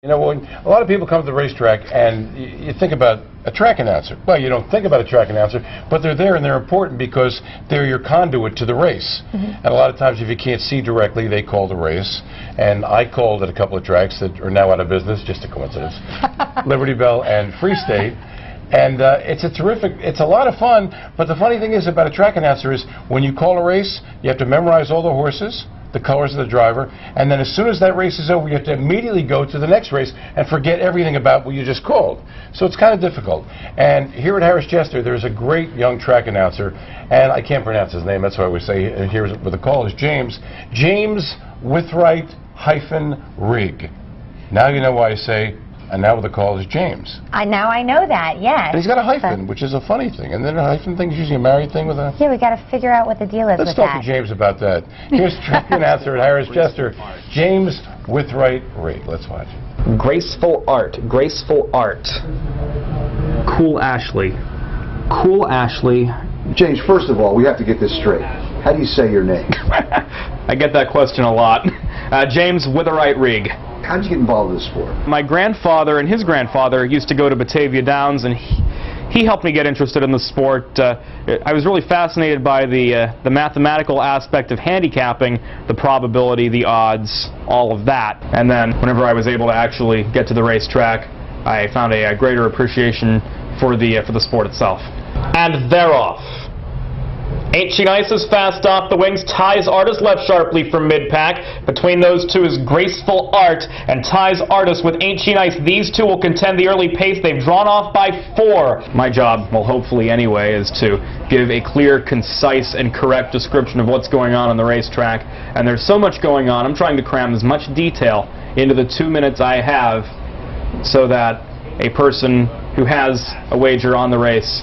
You know, when a lot of people come to the racetrack and you think about a track announcer. Well, you don't think about a track announcer, but they're there and they're important because they're your conduit to the race. And a lot of times if you can't see directly, they call the race. And I called at a couple of tracks that are now out of business, just a coincidence, Liberty Bell and Free State. And it's a lot of fun, but the funny thing is about a track announcer is when you call a race, you have to memorize all the horses, the colors of the driver, and then as soon as that race is over, you have to immediately go to the next race and forget everything about what you just called. So it's kind of difficult. And here at Harris-Chester, there's a great young track announcer, and I can't pronounce his name, that's why we say here with the call is James Witherite-Rieg. Now you know why I say, and now the call is James. Now I know that, yes. And he's got a hyphen, which is a funny thing. And then a hyphen thing is usually a married thing with a... Yeah, we got to figure out what the deal is with that. Let's talk to James about that. Here's track announcer at Harris-Chester, James Witherite-Rieg. Let's watch. Graceful art. Graceful art. Cool Ashley. Cool Ashley. James, first of all, we have to get this straight. How do you say your name? I get that question a lot. James Witherite-Rieg. How did you get involved with this sport? My grandfather and his grandfather used to go to Pocono Downs, and he helped me get interested in the sport. I was really fascinated by the mathematical aspect of handicapping, the probability, the odds, all of that. And then whenever I was able to actually get to the racetrack, I found a greater appreciation for the sport itself. And they're off. Ancient Ice is fast off the wings. Ty's Artist left sharply from mid-pack. Between those two is Graceful Art and Ty's Artist with Ancient Ice. These two will contend the early pace. They've drawn off by 4. My job, well, hopefully anyway, is to give a clear, concise, and correct description of what's going on the racetrack. And there's so much going on, I'm trying to cram as much detail into the 2 minutes I have so that a person who has a wager on the race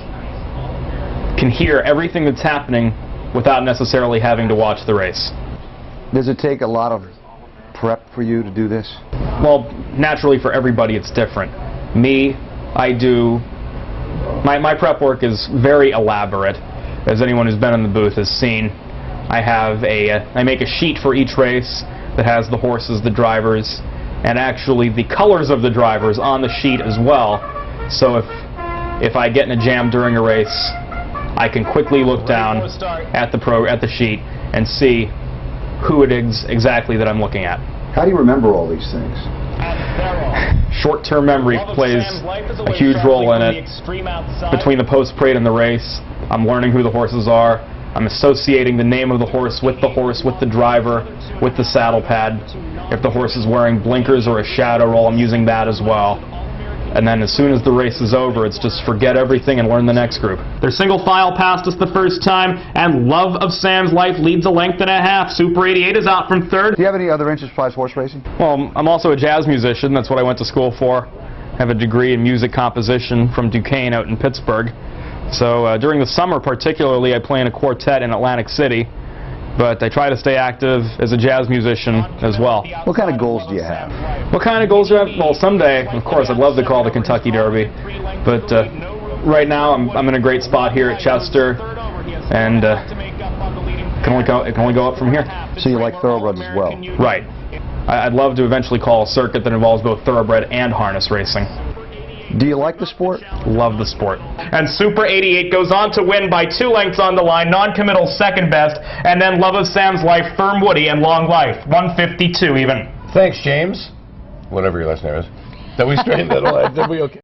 can hear everything that's happening without necessarily having to watch the race. Does it take a lot of prep for you to do this? Well, naturally for everybody it's different. Me, my prep work is very elaborate, as anyone who's been in the booth has seen. I make a sheet for each race that has the horses, the drivers, and actually the colors of the drivers on the sheet as well. So if I get in a jam during a race, I can quickly look down at the sheet and see who it is exactly that I'm looking at. How do you remember all these things? Short-term memory plays a huge role in it. Between the post-parade and the race, I'm learning who the horses are. I'm associating the name of the horse, with the driver, with the saddle pad. If the horse is wearing blinkers or a shadow roll, I'm using that as well. And then as soon as the race is over, it's just forget everything and learn the next group. Their single file passed us the first time, and Love of Sam's Life leads a length and a half. Super 88 is out from 3rd. Do you have any other interest besides horse racing? Well, I'm also a jazz musician. That's what I went to school for. I have a degree in music composition from Duquesne out in Pittsburgh. So during the summer particularly, I play in a quartet in Atlantic City. But I try to stay active as a jazz musician as well. What kind of goals do you have? What kind of goals do I have? Well, someday, of course, I'd love to call the Kentucky Derby. But right now, I'm in a great spot here at Chester, and it can only go up from here. So you like thoroughbreds as well? Right. I'd love to eventually call a circuit that involves both thoroughbred and harness racing. Do you like the sport? Love the sport. And Super 88 goes on to win by 2 lengths on the line, non-committal second best, and then Love of Sam's Life, Firm Woody, and Long Life, 152 even. Thanks, James. Whatever your last name is. Did we straighten that all out? Did we okay?